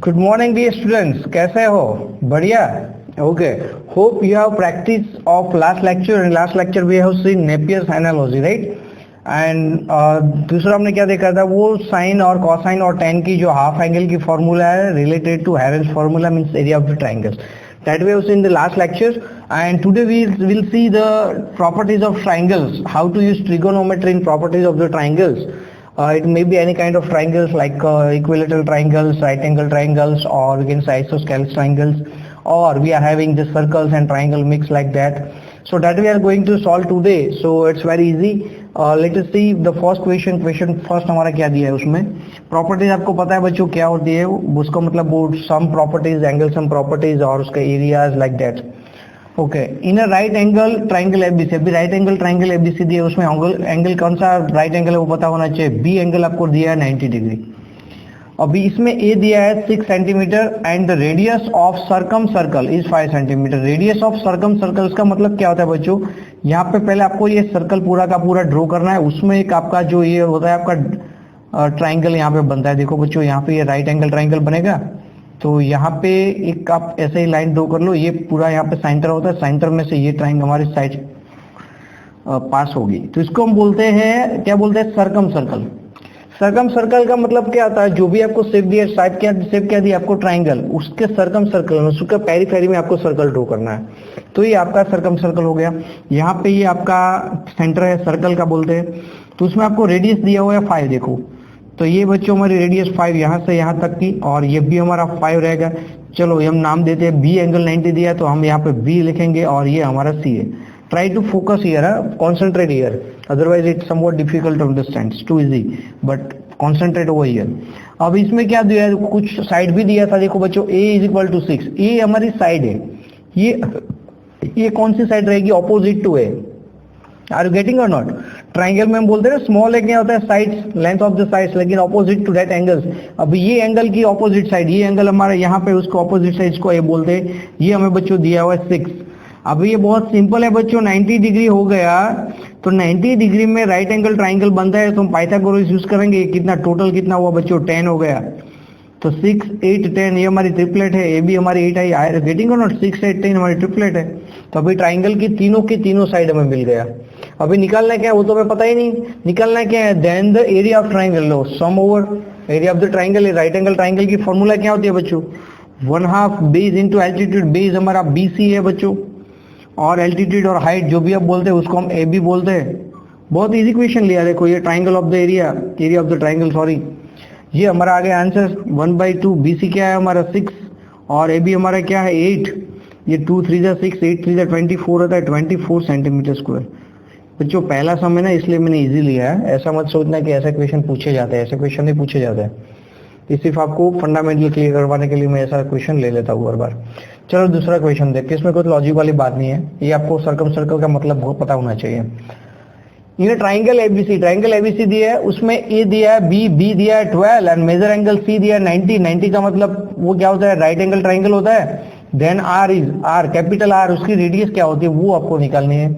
Good morning dear students, कैसे हो? बढ़िया। Okay, hope you have practice of last lecture. In last lecture we have seen Napier's analogy, right? And दूसरा हमने क्या देखा था, वो साइन और कॉसाइन और टेन की जो हाफ एंगल की फॉर्मूला है related to Heron's formula, means area of the triangles, that we have seen in the last lecture. And today we will see the properties of triangles, how to use trigonometry in properties of the triangles. It may be any kind of triangles like equilateral triangles, right angle triangles, or we can say isosceles triangles, or we are having the circles and triangle mix like that. So that we are going to solve today. So it's very easy. Let us see the first question. Question first हमारा क्या दिया है उसमें? Properties आपको पता है बच्चों क्या होती है? उसका मतलब वो some properties, angle some properties और उसका areas like that. Okay, in a right angle triangle ABC, अभी राइट एंगल ट्रायंगल एबीसी दिया, उसमें एंगल कौन सा राइट एंगल है वो पता होना चाहिए। बी एंगल आपको दिया है 90 डिग्री। अभी इसमें ए दिया है 6 centimetre and the radius of circum circle is 5 centimetre. Radius of circum circle का मतलब क्या होता है बच्चों? यहाँ पे पहले आपको ये सर्कल पूरा का पूरा ड्रॉ करना है, उसमें एक आपका जो ये होता है आपका ट्राइंगल यहाँ पे बनता है। देखो बच्चों, यहाँ पे ये राइट एंगल ट्राइंगल बनेगा, तो यहाँ पे एक आप ऐसे ही लाइन ड्रॉ कर लो। ये पूरा यहाँ पे सेंटर होता है, सेंटर में से ये ट्राइंगल हमारी साइड पास होगी, तो इसको हम बोलते हैं, क्या बोलते हैं? Circum circle. सर्कम सर्कल का मतलब क्या होता है? जो भी आपको शेप दिया, शेप क्या दिया आपको? ट्राइंगल, उसके सर्कम सर्कल में, उसका पेरीफेरी में आपको सर्कल ड्रॉ करना है, तो ये आपका सर्कम सर्कल हो गया। यहाँ पे ये आपका सेंटर है, सर्कल का बोलते हैं, तो उसमें आपको रेडियस दिया हुआ है 5। देखो तो ये बच्चों हमारी रेडियस 5 यहाँ से यहाँ तक की, और ये भी हमारा 5 रहेगा। चलो हम नाम देते हैं, बी एंगल 90 दिया तो हम यहाँ पे बी लिखेंगे, और ये हमारा सी है। Try to focus here, concentrate here. Otherwise, it's somewhat difficult to understand. It's too easy, but concentrate over here. अब इसमें क्या दिया है? कुछ साइड भी दिया था। देखो बच्चों, a is equal to 6. ये हमारी साइड है। ये कौन सी साइड रहेगी? Opposite to a. Are you getting or not? Triangle में हम बोलते हैं स्मॉल है, क्या होता है? Sides, length of the sides, लेकिन ऑपोजिट टू दैट एंगल्स। अब ये एंगल की ऑपोजिट साइड, ये एंगल हमारा यहाँ पे, उसको ऑपोजिट साइड को a बोलते हैं। ये हमें बच्चों दिया हुआ है 6। अब ये बहुत सिंपल है बच्चों, 90 डिग्री हो गया, तो 90 डिग्री में राइट एंगल ट्राइंगल बनता है, तो हम पाइथागोरस यूज करेंगे। कितना टोटल कितना हुआ बच्चों? 10 हो गया। तो 6, 8, 10 ये हमारी ट्रिपलेट है। ए भी हमारी 8 आई, गेटिंग और नॉट? 6, 8, 10 हमारी ट्रिपलेट है। तो अभी ट्राइंगल की तीनों साइड हमें मिल गया। अभी निकालना क्या है वो तो हमें पता ही नहीं। निकालना क्या है? Then the area of triangle, लो sum over area of the triangle. Right angle triangle की फॉर्मूला क्या होती है बच्चों? 1/2 बेस इंटू एल्टीट्यूड। बेस हमारा BC है बच्चों, और एल्टीट्यूड और हाइट जो भी आप बोलते हैं उसको हम AB बोलते हैं। बहुत इजी क्वेश्चन लिया। देखो ये triangle of the area of the triangle, sorry, ये हमारा आ गया आंसर 1/2। BC क्या है हमारा? 6, और AB हमारा क्या है? 8। ये 2 3 6, 8 3 24 होता है, 24 सेंटीमीटर स्क्वायर। बच्चों पहला सम है ना, इसलिए मैंने इजी लिया है। ऐसा मत सोचना कि ऐसा क्वेश्चन पूछे जाते हैं, ऐसे क्वेश्चन नहीं पूछे जाते हैं। ये सिर्फ आपको फंडामेंटल क्लियर करवाने के लिए मैं ऐसा क्वेश्चन ले लेता हूँ हर बार। चलो दूसरा क्वेश्चन देखते हैं, इसमें कोई लॉजिक वाली बात नहीं है। ये आपको सर्कम सर्कल का मतलब बहुत पता होना चाहिए। ये ट्राइंगल एबीसी दिया है, उसमें ए दिया है बी दिया है 12 एंड मेजर एंगल सी दिया है 90 का मतलब वो क्या होता है? राइट एंगल ट्राइंगल होता है। देन आर कैपिटल आर, उसकी रेडियस क्या होती है वो आपको निकालनी है।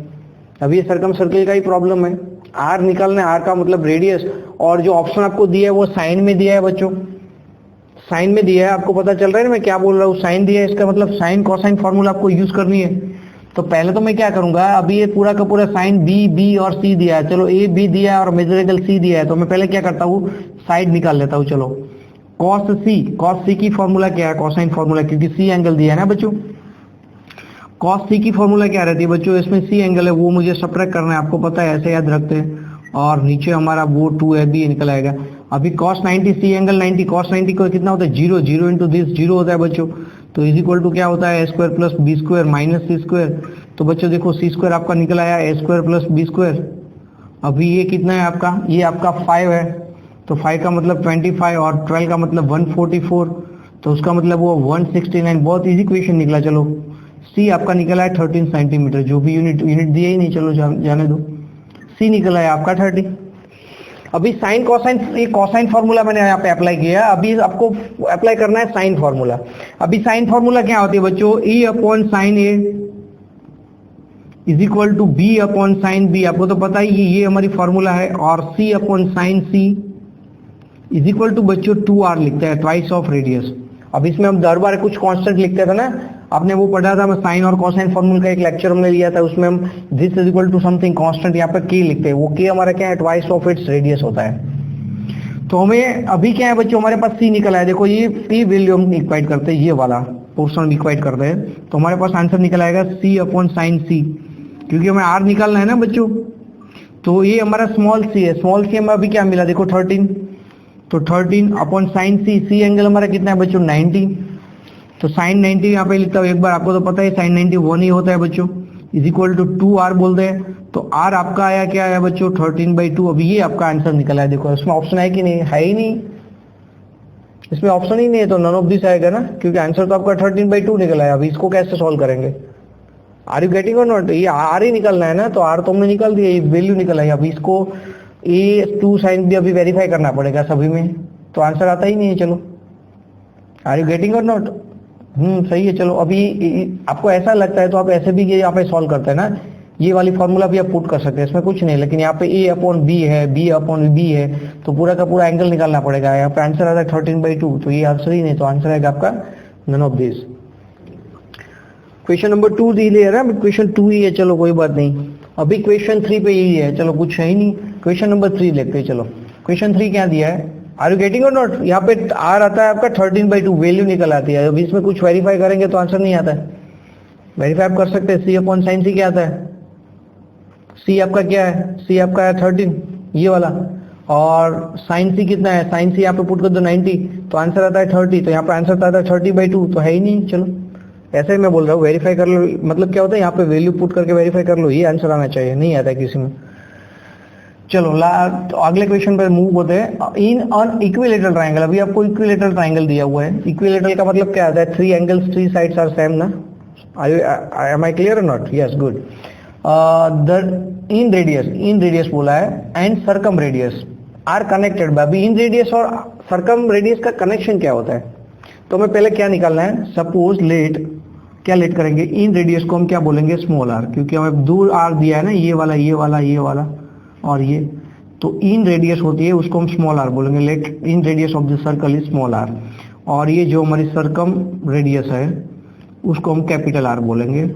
अब ये सर्कम सर्कल का ही प्रॉब्लम है, आर निकालना है, आर का मतलब रेडियस। और जो ऑप्शन आपको दिया है वो साइन में दिया है बच्चों, साइन में दिया है। आपको पता चल रहा है ना मैं क्या बोल रहा हूँ? साइन दिया है, इसका मतलब साइन कोसाइन फॉर्मूला आपको यूज करनी है। तो पहले तो मैं क्या करूंगा, अभी ये पूरा का पूरा साइन बी और सी दिया है, चलो ए बी दिया है और मेजर एंगल सी दिया है, तो मैं पहले क्या करता हूँ? साइड निकाल लेता हूँ। चलो कॉस सी की फॉर्मूला क्या है? कोसाइन फॉर्मूला, क्योंकि सी एंगल दिया है ना बच्चों। कॉस सी की फॉर्मूला क्या रहती है बच्चों? इसमें सी एंगल है, वो मुझे सब्ट्रैक्ट करना है, आपको पता है, ऐसे याद रखते हैं। और नीचे हमारा वो 2AB निकल आएगा। अभी cos 90 सी एंगल 90, cos 90 को कितना होता है? 0 इंटू दिस 0 होता है बच्चों। तो इज इक्वल टू क्या होता है? A² plus B² minus C²। तो बच्चों देखो C² आपका निकल आया A² प्लस B²। अभी ये कितना है आपका? ये आपका 5 है, तो 5 का मतलब 25 और 12 का मतलब 144, तो उसका मतलब वो 169। बहुत इजी क्वेश्चन निकला। चलो C आपका निकला है 13 सेंटीमीटर, जो भी यूनिट दिया ही नहीं, चलो जाने दो। C निकला है आपका 30। अभी साइन कोसाइन, ये कोसाइन फॉर्मूला मैंने यहाँ पे अप्लाई किया। अभी आपको अप्लाई करना है साइन फॉर्मूला। अभी साइन फॉर्मूला क्या होती है बच्चों? E upon sine A is equal to B upon sine B। आपको तो पता ही ये हमारी फॉर्मूला है। और C upon sine C is equal to बच्चों 2R लिखता है, ट्वाइस ऑफ रेडियस। अब इसमें हम दर बार कुछ कांस्टेंट लिखते थे ना, आपने वो पढ़ा था, मैं साइन और कोसाइन फॉर्मूला का एक लेक्चर हमने लिया था, उसमें हम this is equal to something constant यहाँ पे के लिखते हैं, वो के हमारा क्या है, ट्वाइस ऑफ इट्स रेडियस होता है। तो हमें अभी क्या है बच्चों, हमारे पास सी निकला है, देखो ये पी वैल्यू हम इक्वाइट करते हैं, ये वाला पोर्शन इक्वाइट करते हैं, तो हमारे पास आंसर निकल आएगा सी अपॉन साइन सी, क्योंकि हमें आर निकालना है ना बच्चों। तो ये हमारा स्मॉल सी है, स्मॉल सी हमें अभी क्या मिला, देखो 13, तो 13 अपॉन साइन सी, सी एंगल हमारा कितना है बच्चों 90, तो साइन 90 यहाँ पे लिखता हूँ एक बार, आपको तो पता है साइन 90 1 ही होता है बच्चों, इज इक्वल टू 2r बोलते हैं। तो r आपका आया क्या आया बच्चों 13/2, अभी ये आपका आंसर निकला है। देखो इसमें ऑप्शन है कि नहीं, है ही नहीं, इसमें ऑप्शन ही नहीं है, तो नन ऑफ दिस आएगा ना, क्योंकि आंसर तो आपका 13/2 निकला है। अभी इसको कैसे सॉल्व करेंगे, आर यू गेटिंग और नॉट, ये आर ही निकलना है ना, तो आर तो हमने निकाल दिया, ये वैल्यू निकला है। अभी इसको ए 2 साइन भी अभी वेरीफाई करना पड़ेगा सभी में, तो आंसर आता ही नहीं है। चलो आर यू गेटिंग और नॉट, सही है। चलो अभी आपको ऐसा लगता है तो आप ऐसे भी ये यहाँ पे सॉल्व करते हैं ना, ये वाली फॉर्मूला भी आप पुट कर सकते हैं, इसमें कुछ नहीं, लेकिन यहाँ पे ए अपॉन बी है, बी अपॉन बी है, तो पूरा का पूरा एंगल निकालना पड़ेगा। यहाँ पे आंसर आता है 13/2, तो ये आंसर ही नहीं, तो आंसर आएगा आपका none of this. Question number 2 दी है ना, क्वेश्चन 2 ही है, चलो कोई बात नहीं। अभी क्वेश्चन 3 पे यही है, चलो कुछ है ही नहीं, क्वेश्चन नंबर 3 लेते हैं। चलो क्वेश्चन 3 क्या दिया है, आर यू गेटिंग और नॉट, यहाँ पे आर आता है आपका 13/2, वैल्यू निकल आती है। अभी इसमें कुछ वेरीफाई करेंगे तो आंसर नहीं आता है, वेरीफाई आप कर सकते हैं। सी अपॉन साइन सी क्या आता है, सी आपका क्या है, सी आपका है 13 ये वाला, और साइन सी कितना है, साइन सी यहाँ पे पुट कर दो 90, तो आंसर आता है 30, तो यहाँ पे आंसर आता है 30/2, तो है ही नहीं। चलो ऐसे ही मैं बोल रहा हूँ, वेरीफाई कर लो, मतलब क्या होता है यहाँ पे वैल्यू पुट करके वेरीफाई कर लो, ये आंसर आना चाहिए, नहीं आता है किसी में। चलो तो अगले क्वेश्चन पर मूव होते हैं। इन ऑन इक्विलेटरल ट्राइंगल, अभी आपको इक्विलेटरल ट्राइंगल दिया हुआ है, इक्विलेटरल का मतलब क्या आता है, 3 एंगल्स 3 साइड्स आर सेम ना, एम आई क्लियर और not, yes good. Inradius बोला है and circumradius are connected. अभी इन रेडियस और सर्कम रेडियस का कनेक्शन क्या होता है, तो हमें पहले क्या निकालना है, सपोज लेट, क्या लेट करेंगे, इन रेडियस को हम क्या बोलेंगे स्मॉल आर, क्योंकि हमें दूर आर दिया है ना, ये वाला ये वाला ये वाला और ये, तो इन रेडियस होती है उसको हम स्मॉल आर बोलेंगे। Let inradius of the circle is small r, और ये जो हमारी सर्कम रेडियस है उसको हम कैपिटल आर बोलेंगे।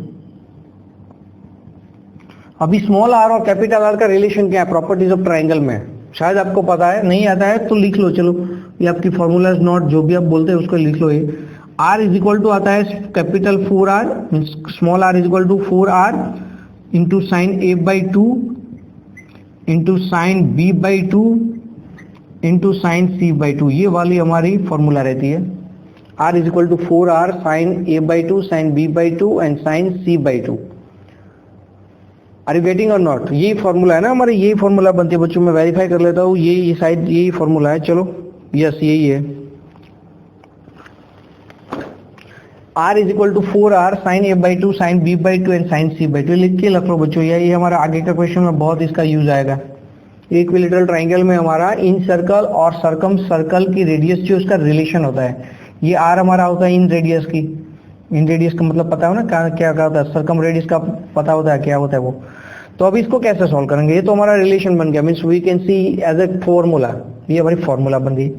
अभी स्मॉल आर और कैपिटल आर का रिलेशन क्या है प्रॉपर्टीज ऑफ ट्राइंगल में, शायद आपको पता है, नहीं आता है तो लिख लो। चलो ये आपकी फॉर्मूला इज नॉट, जो भी आप बोलते हैं उसको लिख लो। ये आर इज इक्वल टू आता है capital 4r, small r is equal to 4r into sine a/2 into sine b/2 into sine c/2, ये वाली हमारी फॉर्मूला रहती है। r is equal to 4r sine a/2 sine b/2 and sine c/2। Are you getting और not, यही formula है ना हमारी, यही फॉर्मूला बनती है बच्चों। मैं वेरीफाई कर लेता हूँ, ये शायद यही फॉर्मूला है। चलो यस यही है, r is equal to 4r sine a/2 sine b/2 and sine c/2, लिख के रख लो बच्चों, ये हमारा आगे का क्वेश्चन में बहुत इसका यूज आएगा। इक्विलेटरल ट्राइंगल में हमारा इन सर्कल और सर्कम सर्कल की रेडियस जो उसका रिलेशन होता है, ये r हमारा होता है इन रेडियस की, इन रेडियस का मतलब पता हो ना क्या क्या होता है, सर्कम रेडियस का पता होता है क्या होता है वो। तो अब इसको कैसे सॉल्व करेंगे, ये तो हमारा रिलेशन बन गया, means we can see as a formula, ये हमारी फॉर्मूला बन गई।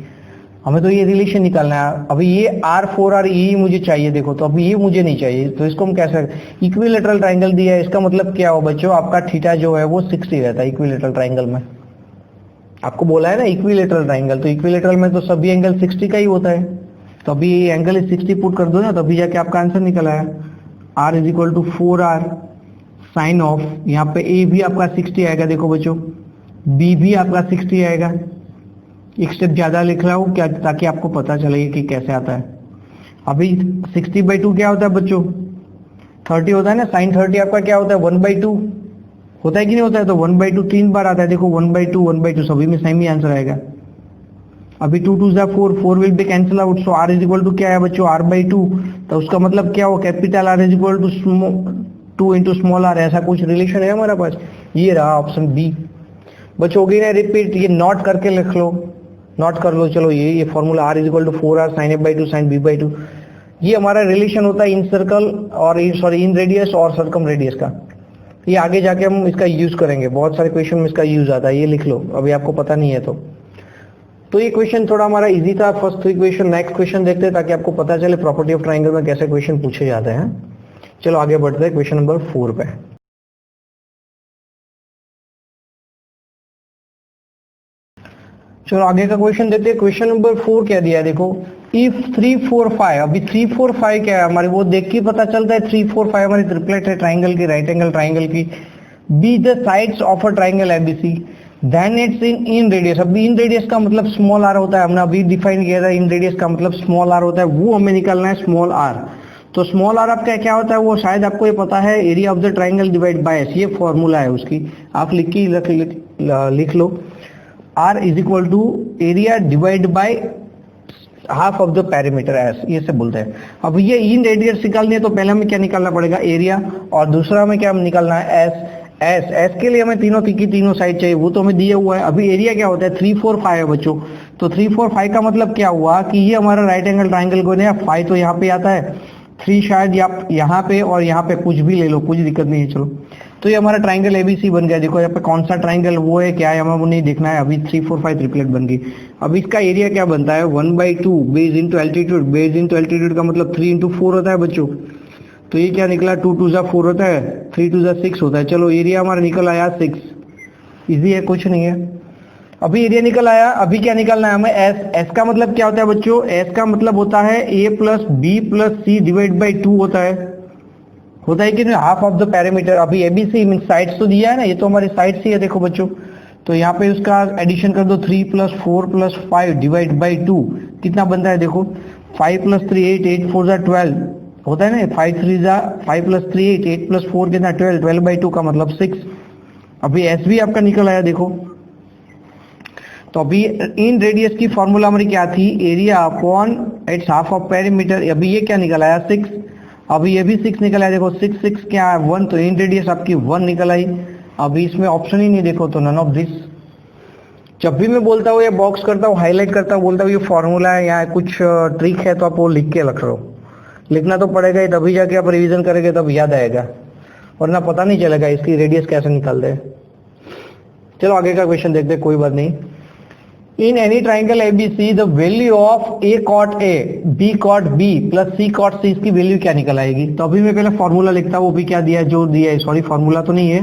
हमें तो ये रिलेशन निकालना है। अभी ये r4r ये मुझे चाहिए, देखो तो अभी ये मुझे नहीं चाहिए, तो इसको हम कैसे, इक्विलेटरल ट्राइंगल दिया है, इसका मतलब क्या हो बच्चों, आपका थीटा जो है वो 60 रहता है इक्विलेटरल ट्राइंगल में। आपको बोला है ना इक्विलेटरल ट्राइंगल, तो इक्विलेटरल में तो सभी एंगल 60 का ही होता है, तो अभी एंगल इज 60 पुट कर दो ना, तभी जाके आपका आंसर निकल आया। r is equal to 4r sine of, यहाँ पे a भी आपका 60 आएगा, देखो बच्चों b भी आपका 60 आएगा। एक स्टेप ज्यादा लिख रहा हूँ क्या, ताकि आपको पता चले कि कैसे आता है। अभी 60/2 क्या होता है बच्चों, 30 होता है ना, साइन 30 आपका क्या होता है 1/2 होता है कि नहीं होता है, तो 1/2 3 बार आता है, देखो 1/2 1/2 सभी में सेम ही आंसर आएगा। अभी 2 2 4 4 will be cancel out, so r is equal to क्या है बच्चों r/2, तो उसका मतलब क्या हो, capital R is equal to 2 into small r, ऐसा कुछ रिलेशन है हमारा पास, ये रहा ऑप्शन बी। बच्चों होगी ना रिपीट, ये नोट करके लिख लो, नोट कर लो। चलो ये formula r is equal to 4r sine a/2 sine b/2, ये हमारा रिलेशन होता है इन सर्कल और सॉरी इन रेडियस और सर्कम रेडियस का। ये आगे जाके हम इसका यूज करेंगे, बहुत सारे क्वेश्चन में इसका यूज आता है, ये लिख लो, अभी आपको पता नहीं है तो। तो ये क्वेश्चन थोड़ा हमारा इजी था, फर्स्ट 3 क्वेश्चन। नेक्स्ट क्वेश्चन देखते हैं ताकि आपको पता चले प्रॉपर्टी ऑफ ट्राइंगल में कैसे क्वेश्चन पूछे जाते हैं। चलो आगे बढ़ते हैं क्वेश्चन नंबर 4 पे। चलो आगे का क्वेश्चन देखते हैं। क्वेश्चन नंबर 4 क्या दिया है देखो, इफ 3 4 5, अभी 3 4 5 क्या है हमारे, वो देख के पता चलता है 3 4 5 हमारी ट्रिपलेट है ट्राइंगल की, राइट एंगल ट्राइंगल की। Be the sides of a triangle ABC, then it's inradius. अब इन रेडियस का मतलब स्मॉल आर होता है, हमने अभी डिफाइन किया था। इन रेडियस का मतलब स्मॉल आर होता है, वो हमें निकालना है स्मॉल आर। तो स्मॉल आर आपका क्या होता है, वो शायद आपको ये पता है, area of the triangle divide by s, ये फॉर्मूला है उसकी, आप लिख लो। R is equal to area divide by half of the perimeter s, ये से बोलते हैं। अब ये इन रेडियस निकालनी है तो पहले हमें क्या निकालना पड़ेगा, एरिया, और दूसरा हमें क्या निकालना है, एस के लिए हमें तीनों साइड चाहिए, वो तो हमें दिया हुआ है। अभी एरिया क्या होता है, 3 4 5 है बच्चों। तो 3 4 5 का मतलब क्या हुआ कि ये हमारा राइट एंगल ट्राइंगल को है, 5 तो यहाँ पे आता है, 3 शायद यहाँ पे और यहाँ पे कुछ भी ले लो, कुछ दिक्कत नहीं है। चलो तो ये हमारा ट्राइंगल एबीसी बन गया। देखो यहाँ पे कौन सा ट्राइंगल वो है, क्या है, हमें वो नहीं देखना है अभी। 3 4 5 ट्रिपलेट बन गई। अब इसका एरिया क्या बनता है, 1/2 base into altitude. Base into altitude का मतलब 3 इंटू 4 होता है बच्चों। तो ये क्या निकला, 2 2 जा 4 होता है, 3 2 जा 6 होता है। चलो एरिया हमारा निकल आया 6, इजी है, कुछ नहीं है। अभी एरिया निकल आया, अभी क्या निकालना है हमें, एस का मतलब क्या होता है बच्चों, एस का मतलब होता है A plus B plus C divide by 2 होता है कि नहीं, हाफ ऑफ द पेरीमीटर। अभी एबीसी मीन साइड्स तो दिया है ना, ये तो हमारी साइड्स ही है देखो बच्चों। तो यहाँ पे उसका एडिशन कर दो, 3 + 4 + 5 डिवाइड बाई 2 कितना बनता है देखो, 5 + 3 8, 8 4 जा 12 होता है ना, 5 3 जा 5 + 3 8, 8 + 4 कितना 12, 12/2 का मतलब 6। अभी एस भी आपका निकल आया देखो। तो अभी इन रेडियस की फॉर्मूला हमारी क्या थी, area upon its half of perimeter. अभी ये क्या निकल आया 6, अभी ये भी 6 निकल आया देखो, 6 6 क्या है 1, तो इन रेडियस आपकी 1 निकल आई। अभी इसमें ऑप्शन ही नहीं देखो, तो नन ऑफ दिस। जब भी मैं बोलता हूँ, ये बॉक्स करता हूँ, हाईलाइट करता हूँ, बोलता हूँ ये फॉर्मूला है या कुछ ट्रिक है, तो आप वो लिख के रख लो। लिखना तो पड़ेगा ही, तभी जाके आप रिवीजन करेंगे तब याद आएगा, वरना पता नहीं चलेगा इसकी रेडियस कैसे निकालते हैं। चलो आगे का क्वेश्चन देखते हैं, कोई बात नहीं। In any triangle ABC, the value of A cot A, B cot B plus C cot C, इसकी वैल्यू क्या निकल आएगी। तो अभी मैं पहले फॉर्मूला लिखता हूँ, वो भी क्या दिया है, जो दिया है, सॉरी फॉर्मूला तो नहीं है,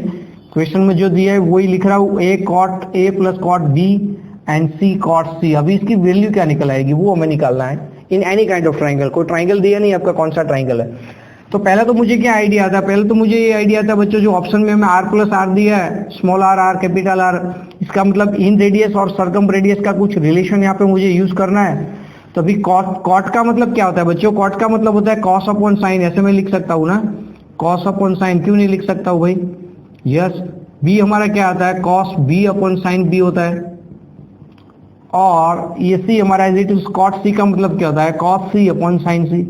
क्वेश्चन में जो दिया है वही लिख रहा हूँ, A cot A plus cot B and C cot C। अभी इसकी वैल्यू क्या निकल आएगी वो हमें निकालना है। In any kind of triangle, कोई ट्राइंगल दिया नहीं आपका, कौन सा ट्राइंगल है। तो पहले तो मुझे क्या आइडिया आता है, पहले तो मुझे ये आइडिया आता है बच्चों, जो ऑप्शन में हमें R + R दिया है, स्मॉल r कैपिटल R, इसका मतलब इन रेडियस और सर्कम रेडियस का कुछ रिलेशन यहाँ पे मुझे यूज करना है। तो अभी कॉट का मतलब क्या होता है बच्चों, कॉट का मतलब होता है कॉस अपॉन साइन, ऐसे मैं लिख सकता हूँ ना, कॉस अपॉन साइन, क्यों नहीं लिख सकता हूँ भाई, यस। बी हमारा क्या आता है, cos B upon sine B होता है, और ये सी हमारा as it is cot C का मतलब क्या होता है, cos C upon sine C.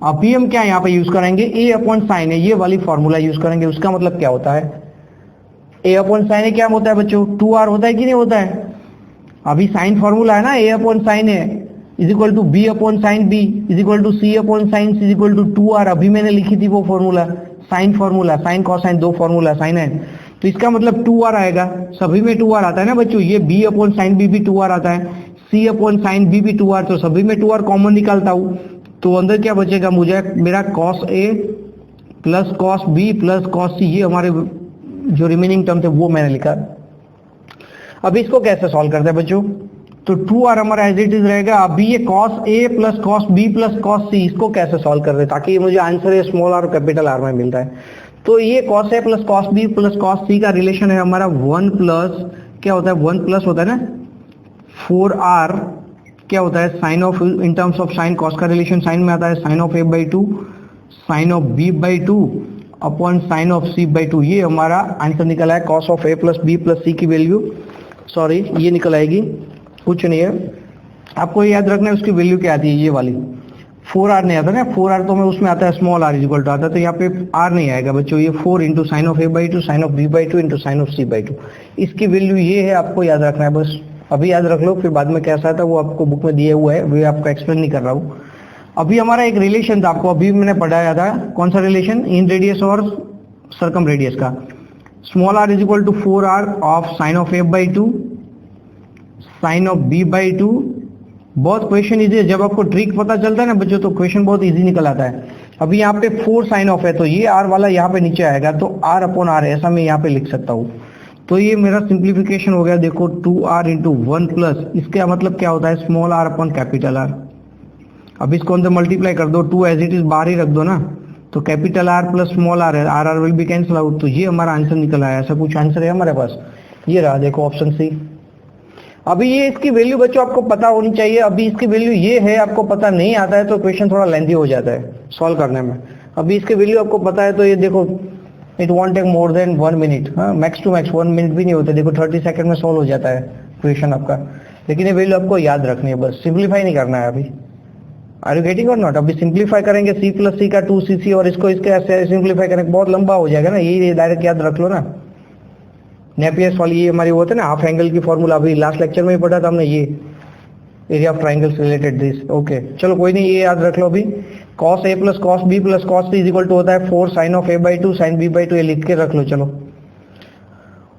अभी हम क्या यहाँ पे यूज करेंगे, ए अपॉन साइन है, ये वाली फॉर्मूला यूज करेंगे। उसका मतलब क्या होता है, ए अपॉन साइन है क्या होता है बच्चों, 2r होता है कि नहीं होता है। अभी साइन फॉर्मूला है ना, ए अपॉन साइन है is equal to B upon sine B is equal to C upon sine C is equal to 2r। अभी मैंने लिखी थी वो formula, sine formula, sine cosine, दो फॉर्मूला, साइन है, तो इसका मतलब 2r आएगा। सभी में 2r आता है ना बच्चों, ये b अपॉन साइन बी भी 2r आता है, c अपॉन साइन बी भी 2r, तो सभी में 2r कॉमन निकालता हूँ, तो अंदर क्या बचेगा मुझे, मेरा cos A plus cos B plus cos C, ये हमारे जो रिमेनिंग टर्म थे वो मैंने लिखा। अब इसको कैसे सॉल्व करते हैं बच्चों, तो 2r हमारा एज इट इज रहेगा। अभी ये cos A plus cos B plus cos C, इसको कैसे सॉल्व करते हैं ताकि मुझे आंसर है स्मॉल r कैपिटल R में मिलता है। तो ये cos A plus cos B plus cos C का रिलेशन है हमारा 1 प्लस क्या होता है, 1 प्लस होता है ना 4r क्या होता है, sine of, in terms of sine cos का रिलेशन साइन में आता है, sine of A/2 sine of B/2 upon sine of C/2। ये हमारा आंसर निकला है, cos of A plus B plus C की वैल्यू, सॉरी ये निकल आएगी, कुछ नहीं है, आपको याद रखना है उसकी वैल्यू क्या आती है, ये वाली 4r नहीं आता ना, 4r तो हमें उसमें आता है स्मॉल r इक्वल टू आता है, तो यहाँ पे r नहीं आएगा बच्चों, ये 4 into sine of A/2 sine of B/2 into sine of C/2, इसकी वैल्यू ये है, आपको याद रखना है बस। अभी याद रख लो, फिर बाद में कैसा आता है वो आपको बुक में दिया हुआ है, वो आपको एक्सप्लेन नहीं कर रहा हूँ। अभी हमारा एक रिलेशन था, आपको अभी मैंने पढ़ाया था, कौन सा रिलेशन, इन रेडियस और सर्कम रेडियस का। Small r is equal to 4r of sine of A/2 sine of b by two. बहुत क्वेश्चन इजी है, जब आपको ट्रिक पता चलता है ना बच्चों तो क्वेश्चन बहुत इजी निकल आता है। अभी यहाँ पे 4 साइन ऑफ है तो ये r वाला यहाँ पे नीचे आएगा तो r अपॉन r ऐसा मैं यहाँ पे लिख सकता हूँ। तो ये मेरा सिंप्लीफिकेशन हो गया। देखो 2r इंटू 1 प्लस इसका मतलब क्या होता है small r upon capital R। अब इसको अंदर मल्टीप्लाई कर दो, 2 एज इट इज बाहर ही रख दो ना, तो capital R plus small r है, r will be cancel out. तो ये हमारा आंसर निकल आया। ऐसा कुछ आंसर है हमारे पास, ये रहा देखो ऑप्शन सी। अभी ये इसकी वैल्यू बच्चों आपको पता होनी चाहिए। अभी इसकी वैल्यू ये है, आपको पता नहीं आता है तो क्वेश्चन थोड़ा लेंथी हो जाता है सॉल्व करने में। अभी इसकी वैल्यू आपको पता है तो ये देखो it won't take more than 1 minute, max to max 1 minute भी नहीं होता। देखो 30 सेकंड में सॉल्व हो जाता है क्वेश्चन आपका। लेकिन ये वैल्यू आपको याद रखनी है, बस सिंप्लीफाई नहीं करना है अभी। आर यू गेटिंग और नॉट? अभी सिंप्लीफाई करेंगे c प्लस सी का 2cc और इसको इसके ऐसे सिंप्लीफाई करेंगे, बहुत लंबा हो जाएगा ना। ये डायरेक्ट याद रख लो ना, नेपियर्स वाली ये हमारी वो थे ना हाफ एंगल की फॉर्मूला, अभी लास्ट लेक्चर में ही पढ़ा था हमने, ये area of triangles related this. Okay चलो कोई नहीं, ये याद रख लो। अभी cos a plus cos b plus cos c is equal to होता है 4 sine of a by two sine b by two, ये लिख के रख लो। चलो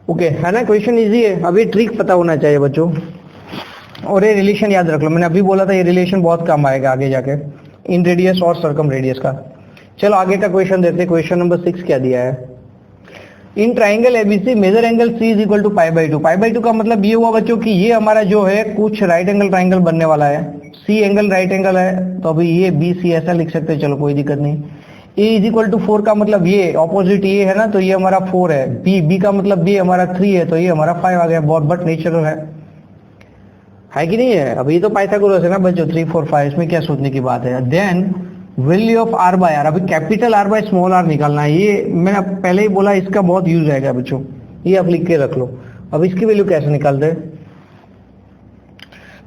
ओके है ना, क्वेश्चन इजी है। अभी ट्रिक पता होना चाहिए बच्चों, और ये रिलेशन याद रख लो। मैंने अभी बोला था ये रिलेशन बहुत काम आएगा आगे जाके, इन रेडियस और सर्कम रेडियस का। चलो आगे का क्वेश्चन देखते। क्वेश्चन नंबर 6 क्या दिया है? In triangle ABC measure angle C is equal to pi by two. Pi by two का मतलब ये हुआ बच्चों कि ये हमारा जो है कुछ राइट एंगल ट्राइंगल बनने वाला है, सी एंगल राइट एंगल है, तो अभी ये बी सी ऐसा लिख सकते हैं। चलो कोई दिक्कत नहीं। ए इज इक्वल टू 4 का मतलब ये ऑपोजिट ये है ना, तो ये हमारा 4 है। बी का मतलब बी हमारा 3 है, तो ये हमारा 5 आ गया। बहुत बट नेचुरल है कि नहीं है? अभी तो पाइथागोरस है ना बच्चों, 3 4 5, इसमें क्या सोचने की बात है। Then value of r by r, अभी capital R by small r निकालना है। ये मैंने पहले ही बोला इसका बहुत यूज आएगा बच्चों, ये आप लिख के रख लो। अब इसकी वैल्यू कैसे निकालते हैं?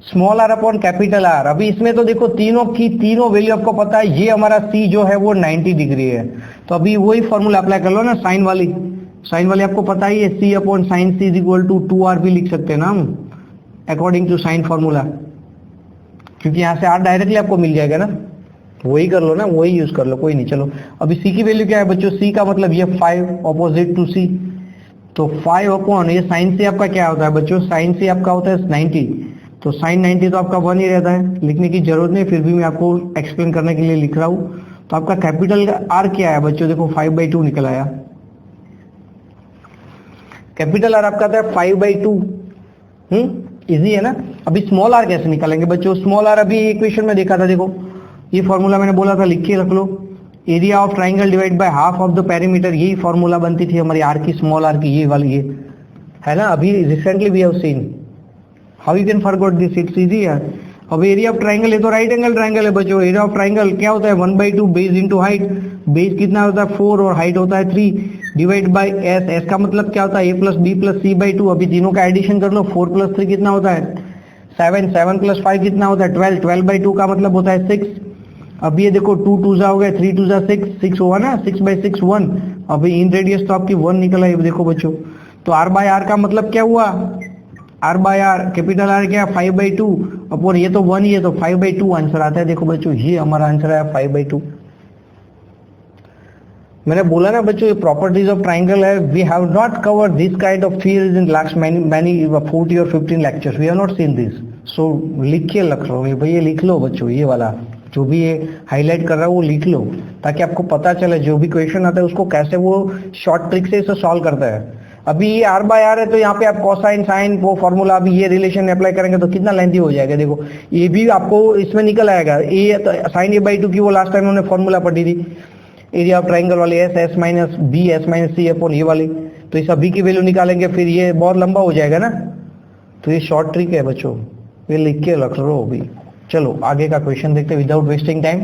Small r upon capital R। अभी इसमें तो देखो तीनों वैल्यू आपको पता है। ये हमारा c जो है वो 90 डिग्री है, तो अभी वही फॉर्मूला अप्लाई कर लो ना, साइन वाली आपको पता ही है, c upon sine c is equal to 2r भी लिख सकते हैं ना हम, अकॉर्डिंग टू साइन फॉर्मूला, क्योंकि यहाँ से r डायरेक्टली आपको मिल जाएगा ना। वही कर लो ना, वही यूज कर लो, कोई नहीं। चलो अभी c की वैल्यू क्या है बच्चों? c का मतलब ये 5 ऑपोजिट टू c, तो 5 अपॉन ये साइन c आपका क्या होता है बच्चों? साइन c आपका होता है 90, तो साइन 90 तो आपका 1 ही रहता है, लिखने की जरूरत नहीं, फिर भी मैं आपको एक्सप्लेन करने के लिए लिख रहा हूँ। तो आपका कैपिटल R क्या है बच्चों? देखो 5/2 निकल आया। कैपिटल R आपका आता है 5/2। इजी है ना। अभी स्मॉल r कैसे निकालेंगे बच्चों? स्मॉल r अभी इक्वेशन में देखा था, देखो ये फॉर्मूला मैंने बोला था, लिख के रख लो। Area of triangle divide by half of the perimeter, यही फॉर्मूला बनती थी हमारी r की, स्मॉल r की, ये वाली ये है ना। अभी recently we have seen how you can forget this, it's easy है। अब एरिया ऑफ ट्राइंगल, ये तो राइट एंगल ट्राइंगल है बच्चों। एरिया ऑफ ट्राइंगल क्या होता है? 1/2 बेस इंटू हाइट। बेस कितना होता है? 4 और हाइट होता है 3, डिवाइड बाय एस। एस का मतलब क्या होता है? a plus B plus C by two. अभी तीनों का एडिशन कर लो, 4 प्लस 3 कितना होता है? 7, 7 प्लस 5 कितना होता है? 12, 12/2 का मतलब होता है 6। अब ये देखो 2 2 हो गया, 3 2 6, 6 हुआ ना, 6/6 1। अभी इन रेडियस तो आपकी 1 निकला है देखो बच्चों। तो r बाय r का मतलब क्या हुआ? r by r capital R क्या? 5/2 अपॉन ये तो 1 ही है, तो 5/2 आंसर आता है। देखो बच्चों ये हमारा आंसर है 5/2। मैंने बोला ना बच्चों ये प्रॉपर्टीज ऑफ ट्राइंगल है। We have not covered this kind of theories in last many 40 और 15 lectures, we have not seen this. So लिख के रख लो भाई, ये लिख लो बच्चों, ये वाला जो भी ये हाईलाइट कर रहा है वो लिख लो, ताकि आपको पता चले जो भी क्वेश्चन आता है उसको कैसे वो शॉर्ट ट्रिक से इसे सॉल्व करता है। अभी ये r बाय r है, तो यहाँ पे आप कोसाइन साइन वो फॉर्मूला, अभी ये रिलेशन अप्लाई करेंगे तो कितना लेंथी हो जाएगा। देखो ये भी आपको इसमें निकल आएगा। ए साइन a/2 की वो लास्ट टाइम हमने फॉर्मूला पढ़ी थी, एरिया ऑफ ट्राइंगल वाली, s minus b s minus c upon ये वाली। तो इस अभी की वैल्यू निकालेंगे, फिर ये बहुत लंबा हो जाएगा ना। तो ये शॉर्ट ट्रिक है बच्चों, ये लिख के रख लो अभी। चलो आगे का क्वेश्चन देखते हैं without wasting time.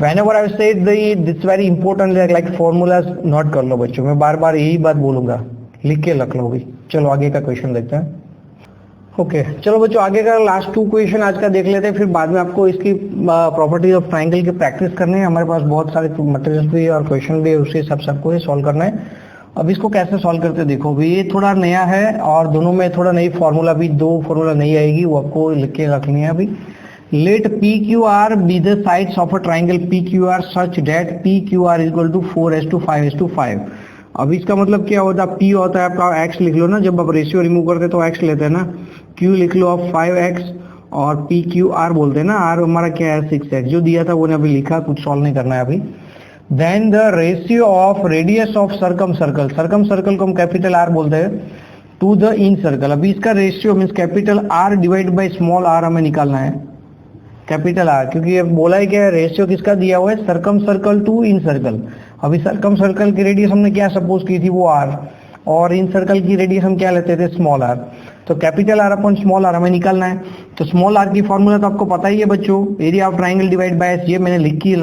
Whenever I said this very important like formulas note कर लो बच्चों, मैं बार बार यही बात बोलूंगा, लिख के रख लो अभी। चलो आगे का क्वेश्चन देखते हैं। ओके चलो बच्चों आगे का लास्ट 2 क्वेश्चन आज का देख लेते हैं, फिर बाद में आपको इसकी प्रॉपर्टीज ऑफ ट्राइंगल की प्रैक्टिस करनी है। हमारे पास बहुत सारे मटेरियल भी और क्वेश्चन भी, उसके हिसाब से आपको ये सॉल्व करना है। अब इसको कैसे सॉल्व करते हैं देखो भी, ये थोड़ा नया है और दोनों में थोड़ा नई फॉर्मूला भी, 2 फॉर्मूला नई आएगी, वो आपको लिख के रखनी है अभी। Let PQR be the sides of a triangle PQR such that PQR is equal to 4:5:5। अब इसका मतलब क्या होता है? P होता है आपका x, लिख लो ना, जब आप रेशियो रिमूव करते हैं तो x लेते हैं ना, Q लिख लो आप 5x और PQR बोलते हैं ना, R हमारा क्या है 6x, जो दिया था वो ने अभी लिखा, कुछ सॉल्व नहीं करना है अभी। Then the ratio of radius of circumcircle, circumcircle को हम कैपिटल R बोलते हैं, टू द इन सर्कल। अभी इसका ratio means capital R divide by small r हमें निकालना है, कैपिटल R, क्योंकि ये बोला है क्या रेशियो किसका दिया हुआ है, circumcircle to incircle. अभी सर्कम सर्कल की रेडियस हमने क्या सपोज की थी, वो R, और इन सर्कल की रेडियस हम क्या लेते थे, स्मॉल r। तो capital R upon small r हमें निकालना है। तो स्मॉल r की फॉर्मूला तो आपको पता ही है बच्चों, area of triangle divide by s, ये मैंने लिख के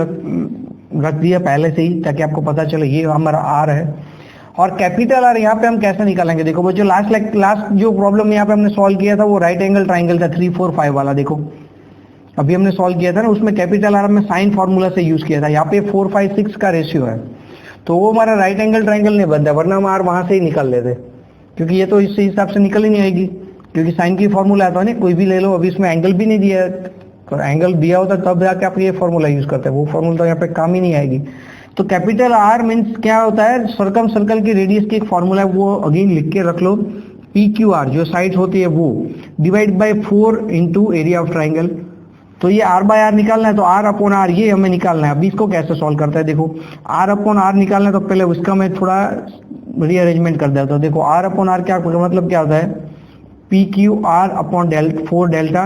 रख दिया पहले से ही ताकि आपको पता चले ये हमारा R है। और कैपिटल R यहाँ पे हम कैसे निकालेंगे, देखो बच्चों लास्ट जो प्रॉब्लम यहाँ पे हमने सॉल्व किया था वो राइट एंगल ट्राइंगल था 3 4 5 वाला, देखो अभी हमने सॉल्व किया था ना, उसमें कैपिटल R में साइन फॉर्मूला से यूज किया था। यहाँ पे 4 5 6 का रेशियो है, तो वो हमारा राइट एंगल ट्राइंगल नहीं बनता, वरना हम R वहां से ही निकाल लेते, क्योंकि ये तो इस हिसाब से निकल ही नहीं आएगी, क्योंकि साइन की फॉर्मूला आता है ना, कोई भी ले लो। अभी इसमें एंगल भी नहीं दिया है, तो एंगल दिया होता तब जाके आप ये फॉर्मूला यूज करते हैं, वो फॉर्मूला तो यहाँ पे काम ही नहीं आएगी। तो कैपिटल R मीन्स क्या होता है, सर्कम सर्कल की रेडियस की एक फॉर्मूला है, वो अगेन लिख के रख लो, PQR जो साइड होती है वो divide by 4 into area of triangle. तो ये R बाय R निकालना है, तो R अपॉन R ये हमें निकालना है। अभी इसको कैसे सॉल्व करता है, देखो R अपॉन R निकालना है, तो पहले उसका मैं थोड़ा रीअरेंजमेंट कर देता हूँ। देखो R अपॉन R क्या मतलब क्या होता है, PQR अपॉन 4 डेल्टा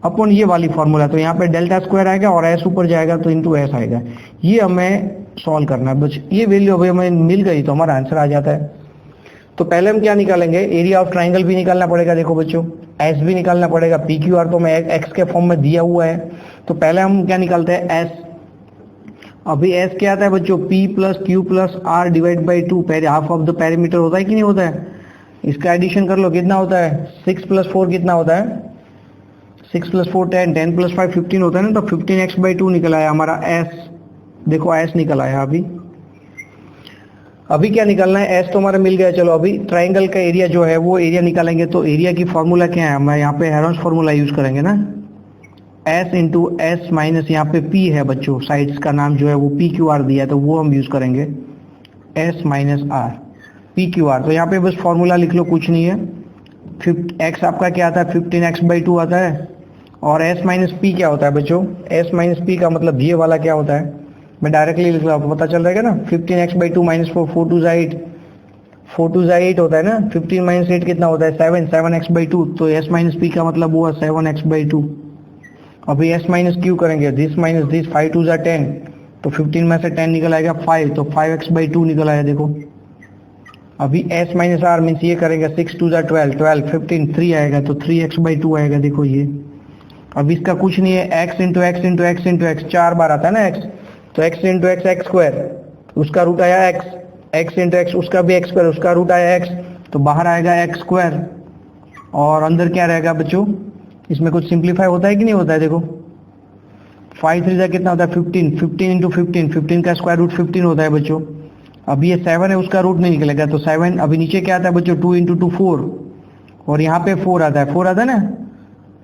अपॉन ये वाली फॉर्मूला, तो यहाँ पे डेल्टा स्क्वायर आएगा और S ऊपर जाएगा तो इंटू S आएगा। ये हमें सॉल्व करना है, बस ये वैल्यू अभी हमें मिल गई तो हमारा आंसर आ जाता है। तो पहले हम क्या निकालेंगे, एरिया ऑफ ट्राइंगल भी निकालना पड़ेगा, देखो बच्चों S भी निकालना पड़ेगा, PQR तो मैं x के फॉर्म में दिया हुआ है, तो पहले हम क्या निकालते हैं S। अभी S क्या आता है बच्चों, P plus Q plus R divide by 2, half of the perimeter होता है कि नहीं होता है, इसका एडिशन कर लो कितना होता है, 6 प्लस 4 कितना होता है, 6 प्लस 4 10, 10 प्लस 5 15 होता है ना, तो 15x/2 निकल आया हमारा S। देखो S निकल आया। अभी क्या निकालना है, S तो हमारा मिल गया। चलो अभी ट्राइंगल का एरिया जो है वो एरिया निकालेंगे, तो एरिया की फॉर्मूला क्या है, हम यहाँ पे हेरोन्स फॉर्मूला यूज करेंगे ना, S इंटू S माइनस यहाँ पे P है बच्चों, साइड्स का नाम जो है वो PQR दिया है, तो वो हम यूज करेंगे S माइनस R PQR। तो यहाँ पे बस फॉर्मूला लिख लो, कुछ नहीं है, x आपका क्या आता है 15x/2 आता है, और S माइनस P क्या होता है बच्चों, S माइनस P का मतलब ये वाला क्या होता है, मैं डायरेक्टली लिख रहा हूँ, आपको पता चल रहेगा ना, 15x/2 माइनस 4 4 2 8, 4 2 8 होता है ना, 15 माइनस 8 कितना होता है 7, 7x/2, तो S माइनस P का मतलब हुआ 7x/2। अभी S माइनस Q करेंगे, दिस माइनस दिस, 5 2 10, तो 15 में से 10 निकल आएगा 5, तो 5x/2 निकल आया। देखो अभी S माइनस R मीन्स ये करेंगे, 6 2 12, 12 15 3 आएगा, तो 3x/2 आएगा। देखो ये अब इसका कुछ नहीं है, x into x into x into x, 4 बार आता है ना x, तो x into x x square, उसका रूट आया x, x इंटू एक्स उसका भी x स्क्वायर, उसका रूट आया x, तो बाहर आएगा x स्क्वायर, और अंदर क्या रहेगा बच्चों, इसमें कुछ सिंप्लीफाई होता है कि नहीं होता है, देखो 5 3 कितना होता है 15, 15 इंटू 15, 15 का स्क्वायर रूट 15 होता है बच्चों। अब ये 7 है, उसका रूट नहीं निकलेगा, तो 7, अभी नीचे क्या आता है बच्चों 2 इंटू 2 4, और यहाँ पे 4 आता है, 4 आता है ना,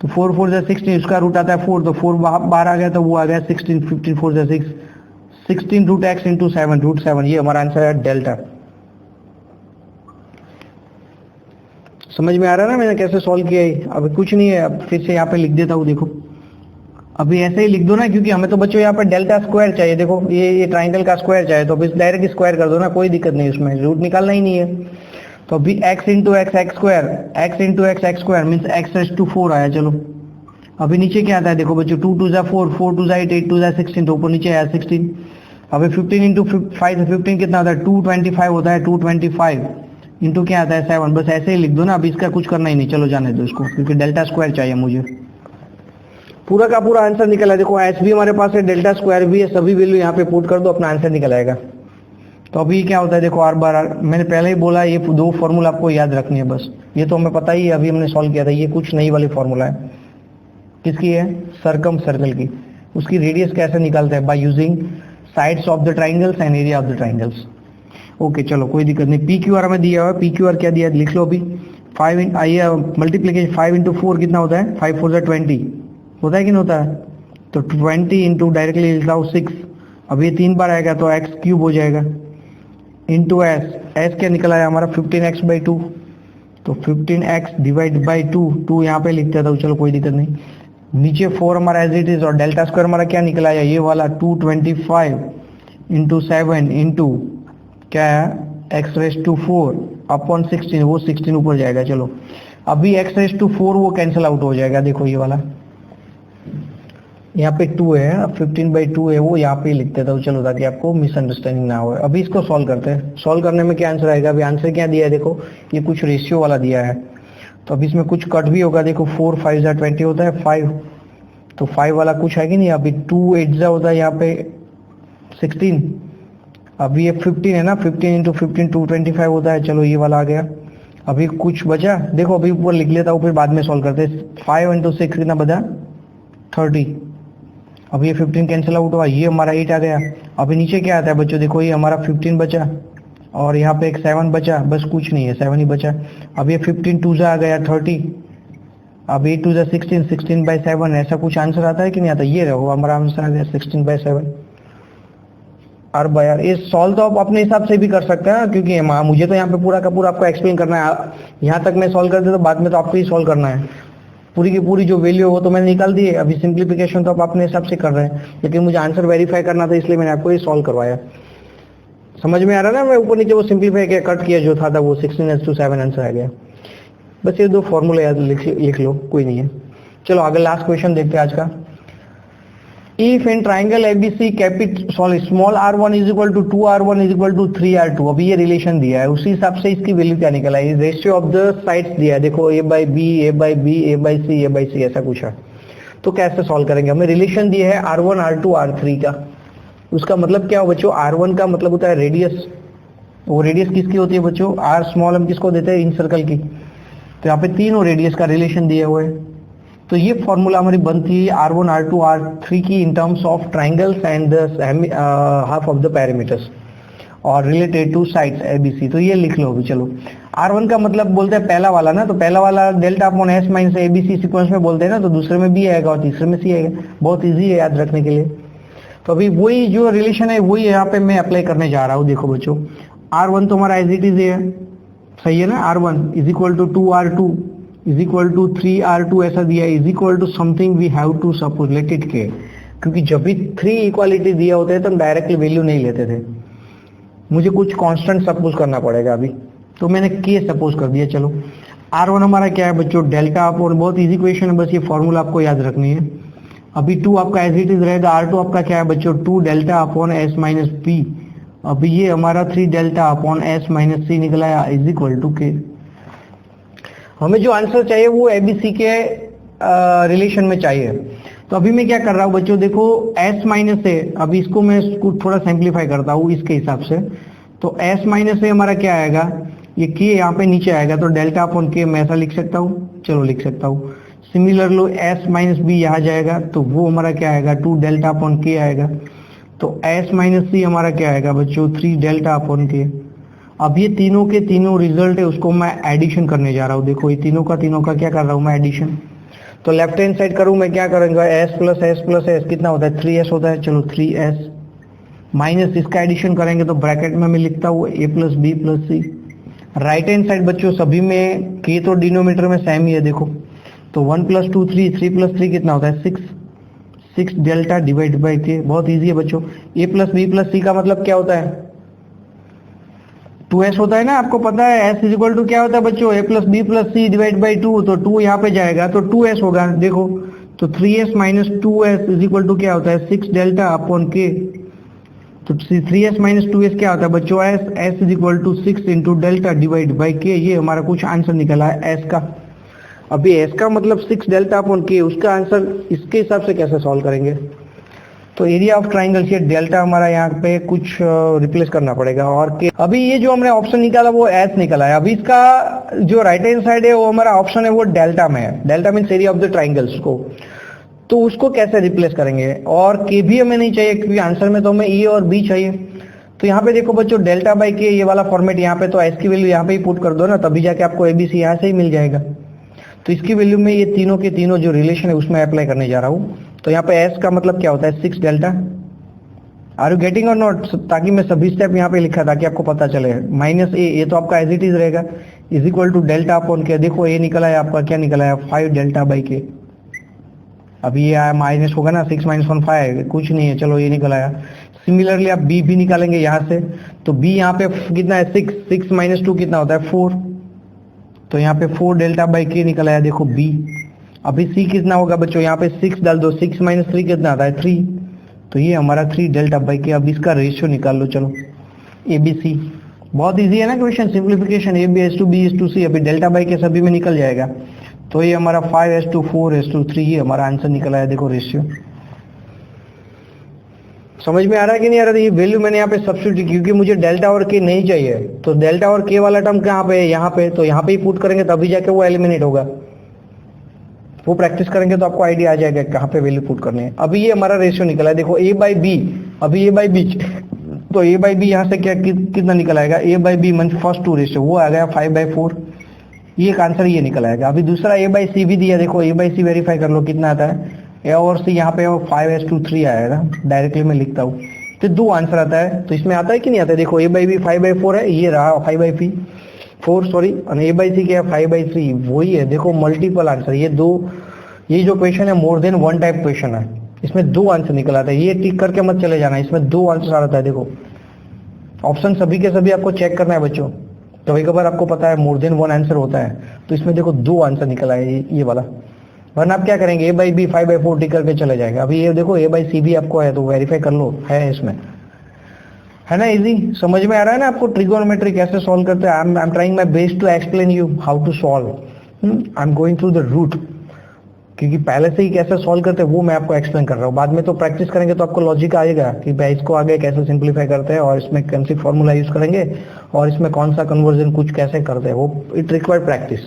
तो 4 4 से 16, उसका रूट आता है 4, तो 4 बाहर आ गया, तो वो आ गया 16, 15 4 से 6, 16 रूट x इंटू 7, रूट 7, ये हमारा आंसर है डेल्टा। समझ में आ रहा है ना मैंने कैसे सॉल्व किया है। अभी कुछ नहीं है, अब फिर से यहाँ पे लिख देता हूँ, देखो अभी ऐसे ही लिख दो ना, क्योंकि हमें तो बच्चों यहाँ पे डेल्टा स्क्वायर चाहिए। देखो ये ट्राइंगल का स्क्वायर चाहिए, तो अभी डायरेक्ट स्क्वायर कर दो ना, कोई दिक्कत नहीं, उसमें रूट निकालना ही नहीं है। तो अभी x into x x square, x into x x square means x⁴ आया। चलो अभी नीचे क्या आता है, देखो बच्चों 2 2 4, 4 2 8, 8 2 16, तो ऊपर नीचे आया 16। अभी 15 इंटू 5 से 15 कितना होता है 225 होता है, 225 इंटू क्या आता है 7, बस ऐसे ही लिख दो ना, अभी इसका कुछ करना ही नहीं, चलो जाने दो इसको, क्योंकि डेल्टा स्क्वायर चाहिए मुझे। पूरा का पूरा आंसर निकला। देखो एस भी हमारे पास है, डेल्टा स्क्वायर भी है, सभी वैल्यू यहाँ पे पुट कर दो, अपना आंसर निकल आएगा। तो अभी क्या होता है, देखो R बार R, मैंने पहले ही बोला ये दो फॉर्मूला आपको याद रखनी है बस, ये तो हमें पता ही है, अभी हमने सॉल्व किया था। ये कुछ नई वाली फॉर्मूला है, किसकी है, सर्कम सर्कल की। उसकी रेडियस कैसे निकालते हैं, by using sides of the triangles and area of the triangles. Okay चलो कोई दिक्कत नहीं। PQR हमें दिया हुआ है, PQR क्या दिया है लिख लो अभी। 5 आइए मल्टीप्लीकेशन, 5 इंटू 4 कितना होता है, 5 4 20 होता है कि नहीं होता है, तो 20 इंटू डायरेक्टली लिख रहा हूँ 6, अब ये 3 बार आएगा तो x क्यूब हो जाएगा, इंटू s क्या निकला है हमारा 15x/2, तो 15x डिवाइड बाई 2 यहाँ पे लिखते था, चलो कोई दिक्कत नहीं। नीचे 4 हमारा एज इट इज, और डेल्टा स्क्वायर हमारा क्या निकला है, ये वाला 225 इंटू 7 इंटू क्या है x⁴ अपॉन 16, वो 16 ऊपर जाएगा। चलो अभी x⁴ वो कैंसिल आउट हो जाएगा, देखो ये वाला यहाँ पे 2 है, 15/2 है, वो यहाँ पे लिख देता हूँ चलो, ताकि आपको मिसअंडरस्टैंडिंग ना हो। अभी इसको सॉल्व करते हैं। सॉल्व करने में क्या आंसर आएगा, अभी आंसर क्या दिया है देखो, ये कुछ रेशियो वाला दिया है, तो अभी इसमें कुछ कट भी होगा। देखो 4 5 20 होता है 5, तो 5 वाला कुछ है कि नहीं। अभी 2 8 होता है यहाँ पे 16, अभी ये 15 है ना, 15 इंटू 15 225 होता है। चलो ये वाला आ गया। अभी कुछ बचा, देखो अभी ऊपर लिख लेता हूँ, फिर बाद में सॉल्व करते हैं। 5 इंटू 6 कितना बचा, 30। अब ये 15 कैंसिल आउट हुआ, ये हमारा 8 आ गया। अभी नीचे क्या आता है बच्चों, देखो ये हमारा 15 बचा, और यहाँ पे एक 7 बचा, बस कुछ नहीं है, 7 ही बचा। अब ये 15 2 आ गया 30, अब 8 2 16, 16/7, ऐसा कुछ आंसर आता है कि नहीं आता। ये रहो हमारा आंसर आ गया 16/7। और यार ये सॉल्व तो आप अपने हिसाब से भी कर सकते हैं, क्योंकि मुझे तो यहाँ पे पूरा का पूरा आपको एक्सप्लेन करना है। यहाँ तक मैं सॉल्व कर दे तो बाद में तो आपको ही सॉल्व करना है। पूरी की पूरी जो वैल्यू वो तो मैंने निकाल दी है, अभी सिंप्लीफिकेशन तो आप अपने हिसाब से कर रहे हैं, लेकिन मुझे आंसर वेरीफाई करना था, इसलिए मैंने आपको ये सॉल्व करवाया। समझ में आ रहा है ना, मैं ऊपर नीचे वो सिंप्लीफाई किया, कट किया जो था वो 16:7 आंसर आ गया। बस ये 2 फॉर्मूला याद लिख लो, कोई नहीं है। चलो आगे लास्ट क्वेश्चन देखते हैं आज का। If in triangle ABC small r1 is equal to 2r1 is equal to 3r2, अभी ये रिलेशन दिया है, उसी हिसाब से इसकी वैल्यू क्या निकला है। रेशियो ऑफ द साइड्स दिया है, देखो a/b a/b a/c a/c ऐसा कुछ है। तो कैसे सॉल्व करेंगे, हमें रिलेशन दिया है r1 r2 r3 का। उसका मतलब क्या हो बच्चों, r1 का मतलब होता है रेडियस, वो रेडियस किसकी होती है बच्चों, r स्मॉल हम किसको देते हैं, इन सर्कल की। तो यहाँ पे तीनों रेडियस का रिलेशन दिए हुए है। तो ये फॉर्मूला हमारी बनती है r1 r2 r3 की इन terms of triangles and the half of the parameters और रिलेटेड टू साइड्स ABC। तो ये लिख लो अभी। चलो r1 का मतलब बोलते हैं पहला वाला ना, तो पहला वाला delta upon s minus ABC sequence में बोलते हैं ना, तो दूसरे में B आएगा और तीसरे में C आएगा। बहुत इजी है याद रखने के लिए। तो अभी वही जो रिलेशन है वही यहाँ पे मैं अप्लाई करने जा रहा हूँ। देखो बच्चों r1 तो हमारा एज इट इज है, सही है ना। r1 is equal to 2r2 is equal to 3r2 ऐसा दिया, is equal to something we have to suppose, let it k, क्योंकि जब भी 3 इक्वालिटी दिया होते हैं तो हम डायरेक्टली वैल्यू नहीं लेते थे, मुझे कुछ कांस्टेंट सपोज करना पड़ेगा अभी, तो मैंने के सपोज कर दिया। चलो r1 हमारा क्या है बच्चों, डेल्टा अपॉन, बहुत इजी क्वेश्चन है, बस ये फॉर्मूला आपको याद रखनी है। अभी 2 आपका एज इट इज रहेगा, r2 आपका क्या है बच्चों, 2 delta upon s minus p। अभी ये हमारा 3 delta upon s minus c निकला है, इज इक्वल टू के। हमें जो आंसर चाहिए वो ABC के रिलेशन में चाहिए। तो अभी मैं क्या कर रहा हूँ बच्चों, देखो s माइनस a, अभी इसको मैं थोड़ा सिंप्लीफाई करता हूँ इसके हिसाब से। तो s माइनस a हमारा क्या आएगा, ये k यहाँ पे नीचे आएगा, तो डेल्टा अपॉन k मैं ऐसा लिख सकता हूँ, चलो लिख सकता हूँ। सिमिलर लो s माइनस b यहाँ जाएगा, तो वो हमारा क्या आएगा, 2 डेल्टा अपॉन k आएगा। तो s माइनस c हमारा क्या आएगा बच्चों, 3 डेल्टा अपॉन k। अब ये तीनों के तीनों रिजल्ट है, उसको मैं एडिशन करने जा रहा हूँ। देखो ये तीनों का क्या कर रहा हूँ मैं, एडिशन। तो लेफ्ट हैंड साइड करूँ मैं, क्या करूँगा, s plus s plus s कितना होता है, 3s होता है। चलो 3s माइनस इसका एडिशन करेंगे तो ब्रैकेट में मैं लिखता हूँ a plus b plus c। Right hand side बच्चों सभी में k तो डिनोमीटर में सेम ही है, देखो तो 1 प्लस 2 3, 3 प्लस 3 कितना होता है 6 डेल्टा डिवाइड बाई k। बहुत ईजी है बच्चों। a plus b plus c का मतलब क्या होता है, 2s होता है ना, आपको पता है s इज इक्वल टू क्या होता है बच्चों, a plus b plus c divide by 2। तो 2 यहाँ पे जाएगा तो 2s होगा, देखो तो 3s minus 2s is equal to क्या होता है 6 डेल्टा अपॉन k। तो 3s माइनस 2s क्या होता है बच्चों, s is equal to 6 into delta divide by k। ये हमारा कुछ आंसर निकला है s का। अभी s का मतलब 6 डेल्टा अपॉन k, उसका आंसर इसके हिसाब से कैसे सॉल्व करेंगे। तो एरिया ऑफ ट्राइंगल से डेल्टा हमारा यहाँ पे कुछ रिप्लेस करना पड़ेगा और के। अभी ये जो हमने ऑप्शन निकाला वो एस निकला है। अभी इसका जो राइट हैंड साइड है वो हमारा ऑप्शन है वो डेल्टा में है, delta means area of the triangles को। तो उसको कैसे रिप्लेस करेंगे, और के भी हमें नहीं चाहिए क्योंकि आंसर में तो हमें ए और बी चाहिए। तो यहाँ पे देखो बच्चों डेल्टा बाई के ये वाला फॉर्मेट, यहाँ पे तो एस की वैल्यू यहाँ पे ही पुट कर दो ना, तभी जाके आपको एबीसी यहाँ से ही मिल जाएगा। तो इसकी वैल्यू में ये तीनों के तीनों जो रिलेशन है उसमें अप्लाई करने जा रहा हूँ। तो यहाँ पे s का मतलब क्या होता है 6 डेल्टा, आर यू गेटिंग और नॉट, ताकि मैं सभी स्टेप यहाँ पे लिखा ताकि आपको पता चले। माइनस ए, ये तो आपका एज इट इज रहेगा, is equal to delta upon k, देखो ये निकला है आपका, क्या निकला है 5 डेल्टा बाई के। अभी ये आया माइनस होगा ना, 6 माइनस 1 5, कुछ नहीं है, चलो ये निकल आया। सिमिलरली आप बी भी निकालेंगे यहाँ से, तो बी यहाँ पे कितना है 6, 6 माइनस 2 कितना होता है 4, तो यहाँ पे 4 डेल्टा बाई के निकल आया, देखो बी। अभी सी कितना होगा बच्चों, यहाँ पे 6 डाल दो, 6 माइनस 3 कितना आता है 3, तो ये हमारा 3 डेल्टा बाई के। अब इसका रेशियो निकाल लो, चलो ए बी सी, बहुत इजी है ना question, simplification, A B is to B is to C, अभी डेल्टा बाई के सभी में निकल जाएगा। तो ये हमारा 5:4:3 ये हमारा आंसर निकला है, देखो रेशियो। समझ में आ रहा है कि नहीं आ रहा है? ये वैल्यू मैंने यहाँ पे सब्स्टिट्यूट, क्योंकि मुझे डेल्टा और के नहीं चाहिए, तो डेल्टा और के वाला टर्म कहाँ पे है, यहाँ पे, तो यहाँ पे ही पुट करेंगे तभी जाके वो एलिमिनेट होगा। वो प्रैक्टिस करेंगे तो आपको आइडिया आ जाएगा कहाँ पे वैल्यू पुट करनी है। अभी ये हमारा रेशियो निकला है, देखो ए बाई बी, अभी ए बाई बी, तो ए बाई बी यहाँ से क्या कितना निकल आएगा, A by B mean first two ratio, वो आ गया 5/4, ये एक आंसर ये निकल आएगा। अभी दूसरा ए बाई सी भी दिया, देखो ए बाई सी वेरीफाई कर लो कितना आता है, ए और सी यहाँ पे 5:3 आएगा, डायरेक्टली मैं लिखता हूँ, तो 2 आंसर आता है। तो इसमें आता है कि नहीं आता है, देखो ए बाई बी 5/4 है, ये रहा 5/4 सॉरी, और ए बाई सी क्या है 5/3, वही है, देखो मल्टीपल आंसर। ये जो क्वेश्चन है मोर देन 1 टाइप क्वेश्चन है, इसमें 2 आंसर निकल आता है, ये टिक करके मत चले जाना, इसमें 2 आंसर आता है। देखो ऑप्शन सभी के सभी आपको चेक करना है बच्चों, कभी कभार आपको पता है मोर देन 1 आंसर होता है, तो इसमें देखो 2 आंसर निकल आए ये वाला, वरना आप क्या करेंगे ए बाई बी 5/4 टिक करके चले जाएगा। अभी ये देखो ए बाई सी भी आपको है, तो वेरीफाई कर लो, है इसमें, है ना, इजी। समझ में आ रहा है ना आपको ट्रिगोनोमेट्री कैसे सॉल्व करते हैं? I am trying my best to explain you how to solve, I am going through the route, क्योंकि पहले से ही कैसे सॉल्व करते हैं वो मैं आपको एक्सप्लेन कर रहा हूँ। बाद में तो प्रैक्टिस करेंगे तो आपको लॉजिक आएगा कि भाई इसको आगे कैसे सिंप्लीफाई करते हैं, और इसमें कौन सी फॉर्मूला यूज करेंगे, और इसमें कौन सा कन्वर्जन कुछ कैसे करते हैं, वो it required practice,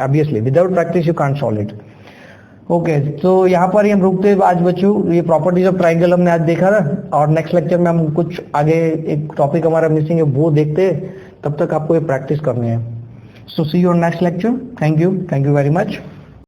obviously without practice you can't solve it. Okay, तो यहाँ पर ही हम रुकते हैं आज बच्चों, ये प्रॉपर्टीज ऑफ ट्राइंगल हमने आज देखा था, और नेक्स्ट लेक्चर में हम कुछ आगे एक टॉपिक हमारा मिसिंग है वो देखते हैं, तब तक आपको ये प्रैक्टिस करनी है। So see you on next lecture, thank you very much.